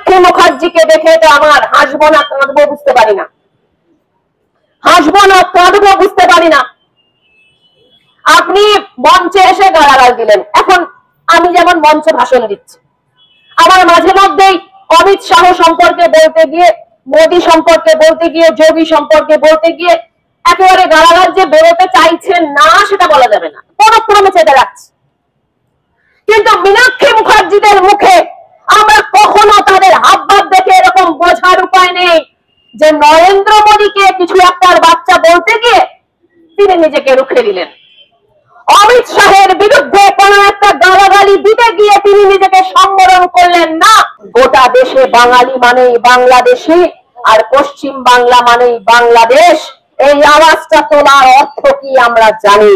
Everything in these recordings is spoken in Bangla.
মীনাক্ষী মুখার্জিকে দেখে তো আমার হাসবো না কাঁদবো বুঝতে পারি না, হাসবো না কাঁদবো বুঝতে পারি না। আপনি মঞ্চে এসে গালাগাল দিলেন। এখন আমি যেমন মঞ্চে ভাষণ দিচ্ছি, আমার মাঝে মধ্যেই অমিত শাহ সম্পর্কে বলতে গিয়ে, মোদী সম্পর্কে বলতে গিয়ে, যোগী সম্পর্কে বলতে গিয়ে একেবারে গালাগাল যে বেরোতে চাইছেন না সেটা বলা যাবে না, কোন ক্রমে চেপে রাখছে। কিন্তু মীনাক্ষী মুখার্জিদের মুখে আমরা কখনো তাদের হাবভাব দেখে এরকম বোঝার উপায় নেই যে নরেন্দ্র মোদীকে কিছু একটার বাচ্চা বলতে গিয়ে তিনি নিজেকে রুখে দিলেন। অমিত শাহের বিরুদ্ধে কোন একটা গালাগালি দিতে গিয়ে তিনি নিজেকে সংবরণ করলেন না। গোটা দেশে বাঙালি মানেই বাংলাদেশি, আর পশ্চিম বাংলা মানেই বাংলাদেশ, এই আওয়াজটা তোলার অর্থ কি আমরা জানি।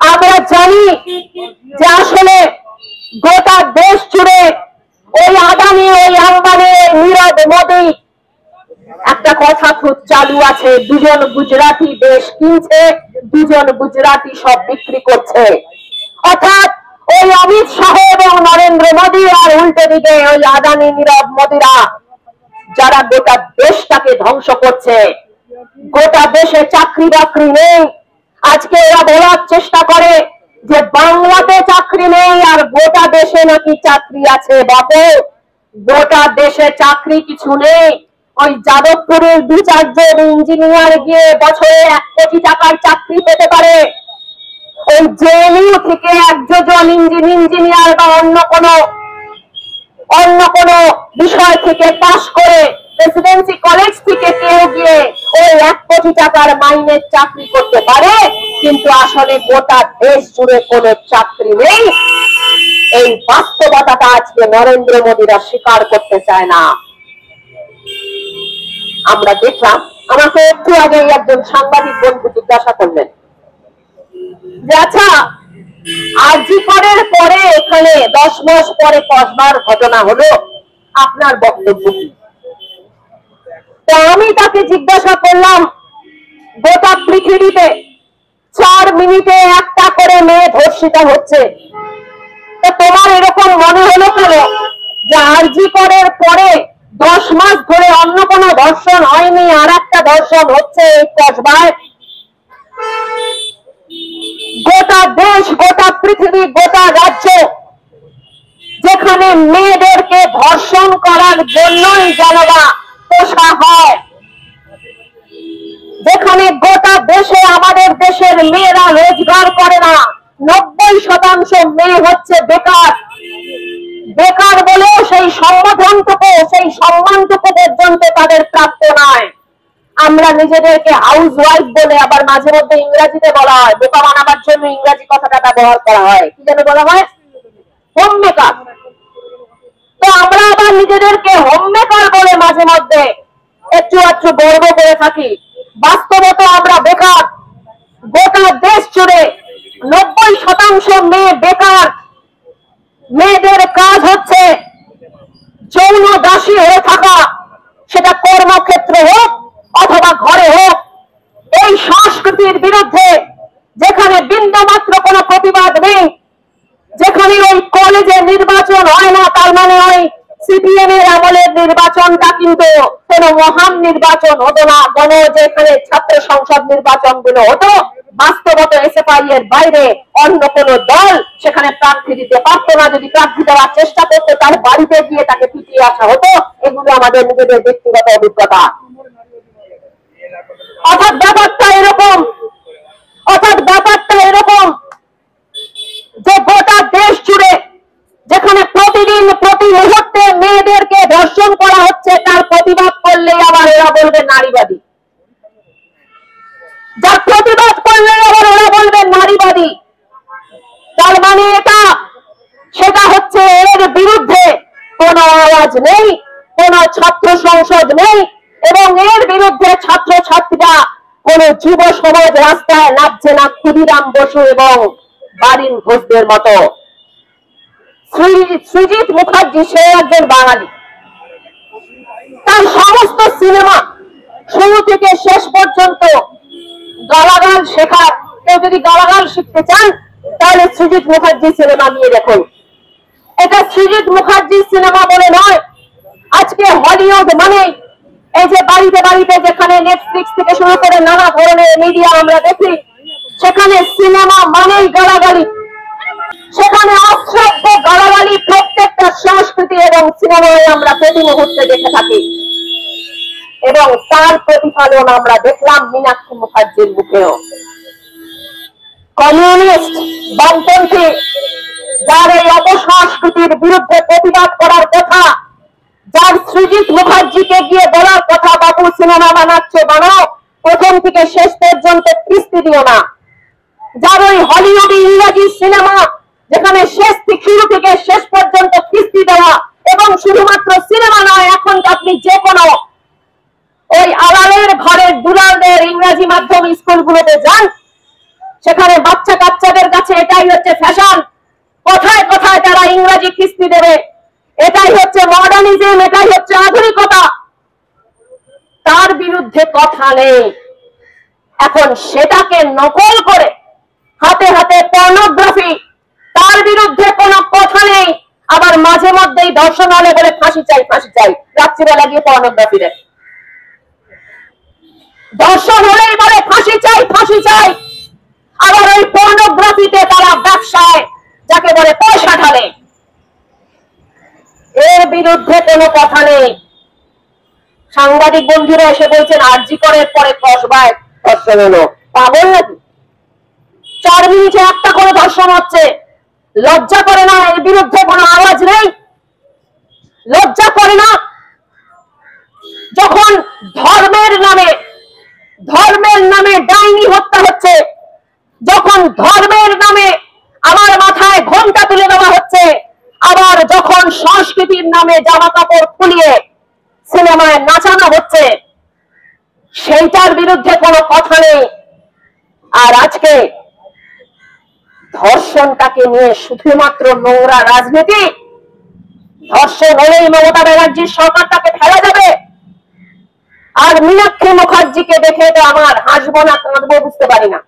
আমরা জানি যে আসলে গোটা দেশ জুড়ে ওই আদানি, ওই আম্বানি, নীরব মোদী একটা কথা খুব চালু আছে, দুজন গুজরাটি দেশ কিনছে, দুজন গুজরাটি সব বিক্রি করছে। অর্থাৎ ওই অমিত শাহ এবং নরেন্দ্র মোদী আর উল্টে দিকে ওই আদানি, নীরব মোদীরা যারা গোটা দেশটাকে ধ্বংস করছে। গোটা দেশে চাকরি বাকরি নেই। আজকে এরা বলার চেষ্টা করে যে বাংলাতে চাকরি নেই আর গোটা দেশে নাকি চাকরি আছে। বাপু, গোটা দেশে চাকরি কিছু নেই। ওই যাদবপুরের 2-4 জন ইঞ্জিনিয়ার গিয়ে বছরে 1 কোটি টাকার চাকরি পেতে পারে। ওই জেএনইউ থেকে 1 জন ইঞ্জিনিয়ার বা অন্য কোনো বিষয় থেকে পাশ করে প্রেসিডেন্সি কলেজ থেকে কেউ গিয়ে ওই 1 কোটি টাকার মাইনের চাকরি করতে পারে, কিন্তু আসলে গোটা দেশ জুড়ে কোনো চাকরি নেই। এই বাস্তবতাটা আজকে নরেন্দ্র মোদীরা স্বীকার করতে চায় না। আমরা দেখলাম, আমাকে একটু আগে একজন সাংবাদিক বন্ধু জিজ্ঞাসা করলেন যে আচ্ছা, আরজি করের পরে এখানে 10 মাস পরে কসবার ঘটনা হলো, আপনার বক্তব্য কি? তো আমি তাকে জিজ্ঞাসা করলাম, গোটা পৃথিবীতে 4 মিনিটে একটা করে মেয়ে ধর্ষিত হচ্ছে, তো তোমার এরকম মনে হলো কেন যে আরজি করের পরে 10 মাস ধরে অন্য কোনো ধর্ষণ হয়নি, আর একটা ধর্ষণ হচ্ছে এই কসবায়? গোটা দেশ, গোটা পৃথিবী, গোটা রাজ্য যেখানে মেয়েদেরকে ধর্ষণ করার জন্যই জানবা পোষা হয়, যেখানে গোটা দেশে আমাদের দেশের মেয়েরা রোজগার করে না, 90% মেয়ে হচ্ছে বেকার। বেকার বলে সেই সম্বোধনটুকু, সেই সম্মানটুকু পর্যন্ত তাদের প্রাপ্ত নয়। আমরা নিজেদেরকে হাউস ওয়াইফ বলে আবার মাঝে মধ্যে ইংরেজিতে বলা হয়, বোকা বানাবার জন্য ইংরেজি কথাটা ব্যবহার করা হয়, কি যেন বলা হয়, হোম মেকার। তো আমরা আবার নিজেদেরকে হোম মেকার বলে মাঝে মধ্যে একটু একটু গর্ব করে থাকি। বাস্তবত আমরা বেকার। গোটা দেশ জুড়ে 90% মেয়ে বেকার। মেয়েদের কাজ হচ্ছে যৌন দাসী হয়ে থাকা, সেটা কর্মক্ষেত্রে হোক অথবা ঘরে হোক। এই সংস্কৃতির বিরুদ্ধে যেখানে বিন্দুমাত্র কোনো প্রতিবাদ নেই, যেখানে ওই কলেজে নির্বাচন হয় না, তার মানে ওই সিপিএম এর আমলের নির্বাচনটা কিন্তু কোন মহান নির্বাচন হতো না। যেখানে ছাত্র সংসদ নির্বাচন গুলো হতো, বাস্তবত এসএফআই এর বাইরে অন্য কোন দল সেখানে প্রার্থী দিতে পারতো না। যদি প্রার্থী দেওয়ার চেষ্টা করতো, তার বাড়িতে গিয়ে তাকে পিটিয়ে আসা হতো। এগুলো আমাদের নিজেদের ব্যক্তিগত অভিজ্ঞতা। অর্থাৎ ব্যাপারটা এরকম যে গোটা দেশ জুড়ে যেখানে প্রতিদিন প্রতি মুহূর্তে মেয়েদেরকে ধর্ষণ করা হচ্ছে, তার প্রতিবাদ করলে আবার এরা বলবে নারীবাদী। যার প্রতিবাদ করলে আবার ওরা বলবে নারীবাদী। তার মানে সেটা হচ্ছে এর বিরুদ্ধে কোনো আওয়াজ নেই, কোন ছাত্র সংসদ নেই, এবং এর বিরুদ্ধে ছাত্র ছাত্রীরা কোন যুব সমাজ রাস্তায় নামছে না, ক্ষুদিরাম বসু এবং বারিন ঘোষদের মতো। সৃজিত মুখার্জি সে একজন বাঙালি। তার সমস্ত সিনেমা শুরু থেকে শেষ পর্যন্ত গালাগাল শেখার, কেউ যদি গালাগাল শিখতে চান তাহলে সৃজিত মুখার্জি সিনেমা নিয়ে দেখুন। এটা সৃজিত মুখার্জি সিনেমা বলে নয়, হলিউড মানে এই যে বাড়িতে বাড়িতে যেখানে নেটফ্লিক্স থেকে শুরু করে নানা ধরনের মিডিয়া আমরা দেখি, সেখানে সিনেমা মানেই গালাগালি, সেখানে অশ্রদ্ধ গালাগালি প্রত্যেকটা সংস্কৃতি এবং সিনেমায় আমরা প্রতি মুহূর্তে দেখে থাকি। এবং তার প্রতিফলন আমরা দেখলাম মীনাক্ষী মুখার্জির মুখেও। কমিউনিস্ট, বামপন্থী, যার এই অপসংস্কৃতির বিরুদ্ধে প্রতিবাদ করার কথা, যার সৃজিত মুখার্জিকে গিয়ে বলার কথা, বাবু সিনেমা বানাচ্ছে বানাও, প্রথম থেকে শেষ পর্যন্ত কিস্তি দিও না, যার ওই হলিউড ইংরেজি সিনেমা যেখানে শুরু থেকে শেষ পর্যন্ত কিস্তি দেওয়া, এবং শুধুমাত্র সিনেমা নয়, এখন আপনি যে কোনো ওই আড়ালের ঘরের দুলালদের ইংরেজি মাধ্যম স্কুলগুলোতে যান, সেখানে বাচ্চা কাচ্চাদের কাছে এটাই হচ্ছে ফ্যাশন, কথায় কথায় তারা ইংরেজি কিস্তি দেবে, এটাই হচ্ছে মডার্নিজম, এটাই হচ্ছে আধুনিকতা। তার বিরুদ্ধে কথা নেই, এখন সেটাকে নকল করে হাতে হাতে পর্নোগ্রাফি, তার বিরুদ্ধে কোনো কথা নেই, আবার মাঝে মধ্যেই ধর্ষণ হলে বলে ফাঁসি চাই ফাঁসি চাই, রাত্রিবেলা গিয়ে পর্নোগ্রাফি দেয়, ধর্ষণ হলেই বলে ফাঁসি চাই ফাঁসি চাই, আবার ওই পর্নোগ্রাফিতে তারা ব্যবসায় যাকে বলে পয়সা ঢালে, এর বিরুদ্ধে কোনো কথা নেই। সাংবাদিক বন্ধুরা এসে বলছেন আরজি করের পরে কসবায় ধর্ষণ হলো, পাগল নাকি? 4 মিনিটে একটা করে ধর্ষণ হচ্ছে, লজ্জা করে না? এর বিরুদ্ধে কোনো আওয়াজ নেই, লজ্জা করে না? যখন ধর্মের নামে ডাইনি হত্যা হচ্ছে, যখন ধর্মের নামে আমার মাথায় ঘোমটা তুলে দেওয়া হচ্ছে, আবার যখন সংস্কৃতির নামে জামা কাপড় খুলিয়ে সিনেমায় নাচানো হচ্ছে, সেইটার বিরুদ্ধে কোনো কথা নেই। আর আজকে ধর্ষণটাকে নিয়ে শুধুমাত্র নোংরা রাজনীতি, ধর্ষণ হলেই মমতা ব্যানার্জির সরকারটাকে ফেলা যাবে। আর মীনাক্ষী মুখার্জিকে দেখে তো আমার হাসবো না কাঁদবো বুঝতে পারি না,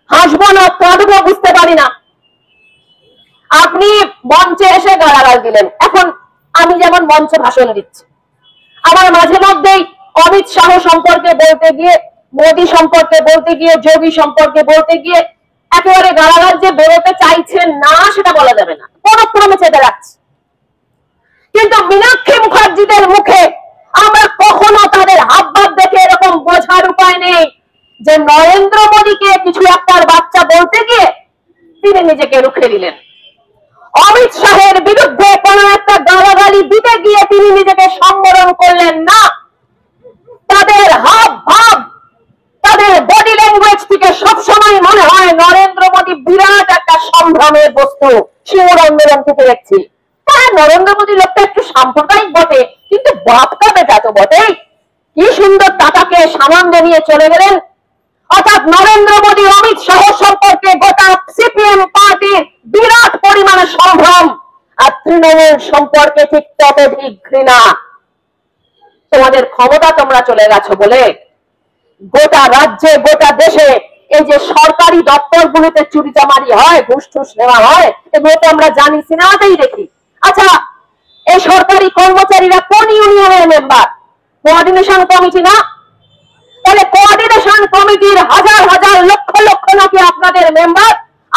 হাসবো না কাঁদবো বুঝতে পারি না। আপনি মঞ্চে এসে গালাগাল দিলেন, এখন আমি যেমন মঞ্চে ভাষণ দিচ্ছি, আমার মাঝে মধ্যেই অমিত শাহ সম্পর্কে বলতে গিয়ে, মোদী সম্পর্কে বলতে গিয়ে, যোগী সম্পর্কে বলতে গিয়ে একেবারে গালাগাল যে বেরোতে চাইছেন না সেটা বলা যাবে না, কোন ক্রমে চেপে রাখছে। কিন্তু মীনাক্ষী মুখার্জিদের মুখে আমরা কখনো তাদের হাবভাব দেখে এরকম বোঝার উপায় নেই যে নরেন্দ্র মোদীকে কিছু একটার বাচ্চা বলতে গিয়ে তিনি নিজেকে রুখে দিলেন, অমিত শাহের বিরুদ্ধে কোন একটা গালাগালি দিতে গিয়ে তিনি নিজেকে সম্বরণ করলেন না। তাদের হাব ভাব, তাদের বডি ল্যাঙ্গুয়েজ থেকে সবসময় মনে হয় নরেন্দ্র মোদী বিরাট একটা সম্ভ্রমের বস্তু। শিমুর আন্দোলন থেকে দেখছি, হ্যাঁ নরেন্দ্র মোদী লোকটা একটু সাম্প্রদায়িক বটে, কিন্তু বাপটা বেটা তো বটেই, কি সুন্দর টাকাকে সানন্দে নিয়ে চলে গেলেন। অর্থাৎ নরেন্দ্র মোদী অমিত শাহ সম্পর্কে গোটা সিপিএম পার্টির বিরাট পরিমাণে সম্ভ্রম, আর তৃণমূল সম্পর্কে ঠিক ততোধিক ঘৃণা। তোমাদের ক্ষমতা তোমরা চলে গেছো বলে গোটা রাজ্যে গোটা দেশে এই যে সরকারি দপ্তরগুলোতে চুরিচামারি হয়, ঘুষ টুস নেওয়া হয়, এগুলো তো আমরা জানি, সিনেমাতেই দেখি। আচ্ছা, এই সরকারি কর্মচারীরা কোন ইউনিয়নের মেম্বার? কোঅর্ডিনেশন কমিটি না? তাহলে কোঅর্ডিনেশন কমিটির হাজার হাজার লক্ষ লক্ষ নাকি আপনাদের মেম্বার,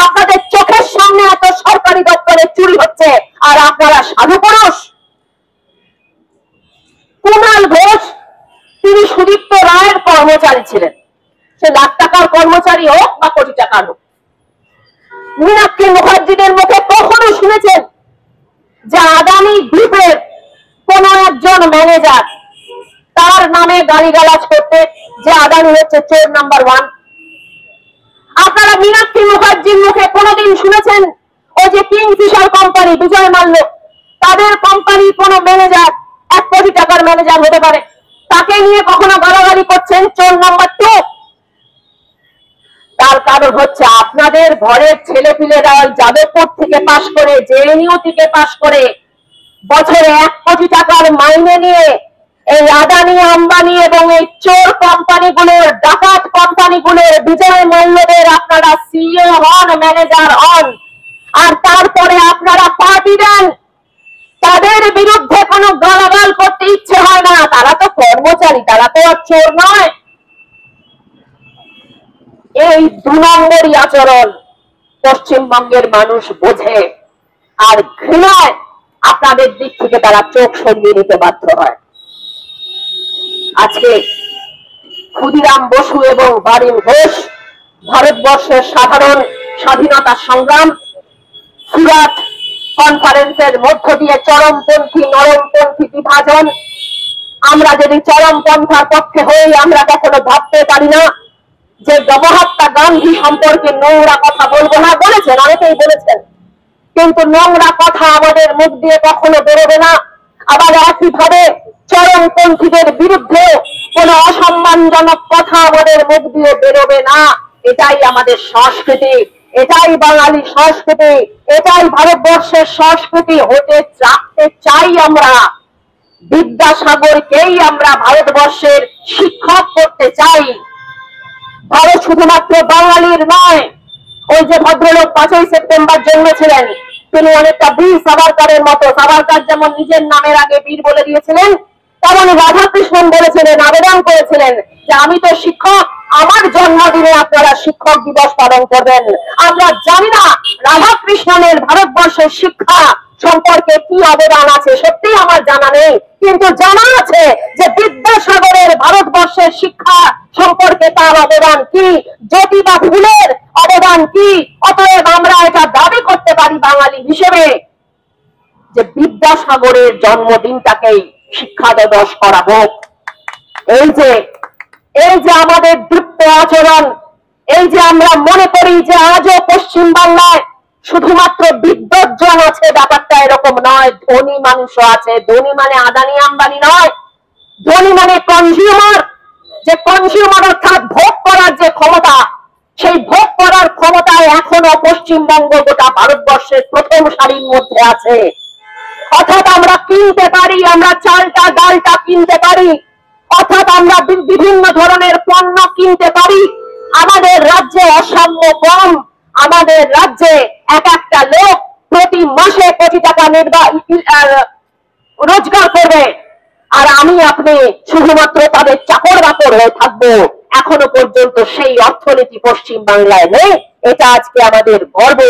আপনাদের চোখের সামনে এত সরকারি দপ্তরে চুরি হচ্ছে, আর আপনারা সাধু পুরুষ। কুণাল ঘোষ তিনি সুদীপ্ত রায়ের কর্মচারী ছিলেন, সে লাখ টাকার কর্মচারী হোক বা কোটি টাকার হোক। মীনাক্ষী মুখার্জিদের মুখে কখনো শুনেছেন যে আদানি গ্রুপের কোন একজন ম্যানেজার তার নামে গালিগালাজ করতে যে আদানি হচ্ছে চোর নাম্বার 1? আপনারা মীনাক্ষী মুখার্জির মুখে কোনদিন শুনেছেন ওই যে কিংফিশার কোম্পানি, বিজয় মাল্য, তাদের কোম্পানি কোন ম্যানেজার 1 কোটি টাকার ম্যানেজার হতে পারে, তাকে নিয়ে কখনো গালাগালি করছেন চোর নাম্বার 2? তার কারণ হচ্ছে আপনাদের ঘরের ছেলেপিলেরা যাদবপুর থেকে পাশ করে, জেএনইউ থেকে পাশ করে বছরে 1 কোটি টাকার মাইনে নিয়ে এই আদানি আম্বানি এবং এই চোর কোম্পানিগুলোর, ডাকাত কোম্পানিগুলোর বিজয় মাল্যদের আপনারা সিইও হন, ম্যানেজার হন, আর তারপরে আপনারা পার্টি দেন। তাদের বিরুদ্ধে কোনো গালাগাল কর্মচারী, তারা তো আর চোর নয়। এই 2 নম্বরই আচরণ পশ্চিমবঙ্গের মানুষ বোঝে, আর ঘৃণায় আপনাদের দিক থেকে তারা চোখ সরিয়ে নিতে বাধ্য হয়। আজকে ক্ষুদিরাম বসু এবং বারিন ঘোষ ভারতবর্ষের সাধারণ স্বাধীনতা সংগ্রাম সুরাট কনফারেন্সের মধ্য দিয়ে চরমপন্থী নরমপন্থী বিভাজন, আমরা যদি চরমপন্থার পক্ষে হই, আমরা কখনো ভাবতে পারি না যে মহাত্মা গান্ধী সম্পর্কে নোংরা কথা বলবো না। বলেছেন, অনেকেই বলেছেন, কিন্তু নোংরা কথা আমাদের মুখ দিয়ে কখনো বেরোবে না। আবার একইভাবে চরমপন্থীদের বিরুদ্ধে কোন অসম্মানজনক কথা আমাদের মুখ দিয়ে বেরোবে না। এটাই আমাদের সংস্কৃতি, এটাই বাঙালি সংস্কৃতি, এটাই ভারতবর্ষের সংস্কৃতি হতে রাখতে চাই আমরা। বিদ্যাসাগরকেই আমরা ভারতবর্ষের শিক্ষক করতে চাই। ভারত শুধুমাত্র বাঙালির নয়। ওই যে ভদ্রলোক 5ই সেপ্টেম্বর জন্মেছিলেন, তিনি অনেকটা বীর সাভারকারের মতো। সাভারকার যেমন নিজের নামের আগে বীর বলে দিয়েছিলেন, তেমন রাধাকৃষ্ণন বলেছিলেন, আবেদন করেছিলেন যে আমি তো শিক্ষক, আমার জন্মদিনে আপনারা শিক্ষক দিবস পালন করবেন। আমরা জানি না রাধাকৃষ্ণনের ভারতবর্ষের শিক্ষা সম্পর্কে কি অবদান আছে, সত্যি আমার জানা নেই, কিন্তু জানা আছে যে বিদ্যাসাগরের ভারতবর্ষের শিক্ষা সম্পর্কে তার অবদান কি, জ্যোতিবা ফুলের অবদান কি। অতএব আমরা এটা দাবি করতে পারি বাঙালি হিসেবে যে বিদ্যাসাগরের জন্মদিনটাকেই শিক্ষা দিবস করা হোক। এই যে আমাদের দৃপ্ত আচরণ, এই যে আমরা মনে করি যে আজও পশ্চিম বাংলায় শুধুমাত্র বিদ্বজ্জন আছে, ব্যাপারটা এরকম নয়। ধনী মানুষও আছে। ধনী মানে আদানি আম্বানি নয়, ধনী মানে কনজিউমার। যে কনজিউমার অর্থাৎ ভোগ করার যে ক্ষমতা, সেই ভোগ করার ক্ষমতায় এখনো পশ্চিমবঙ্গ গোটা ভারতবর্ষের প্রথম সারির মধ্যে আছে। অর্থাৎ আমরা কিনতে পারি, আমরা চালটা ডালটা কিনতে পারি, অর্থাৎ আমরা বিভিন্ন ধরনের পণ্য কিনতে পারি। আমাদের রাজ্যে অসাম্য কম। আমাদের রাজ্যে এক একটা লোক প্রতি মাসে কোটি টাকা রোজগার করবে, আর আমি আপনি শুধুমাত্র তাদের চাকর বাকর হয়ে থাকবো। এখনো পর্যন্ত সেই অর্থনীতি পশ্চিম বাংলায় নেই। এটা আজকে আমাদের গর্ব।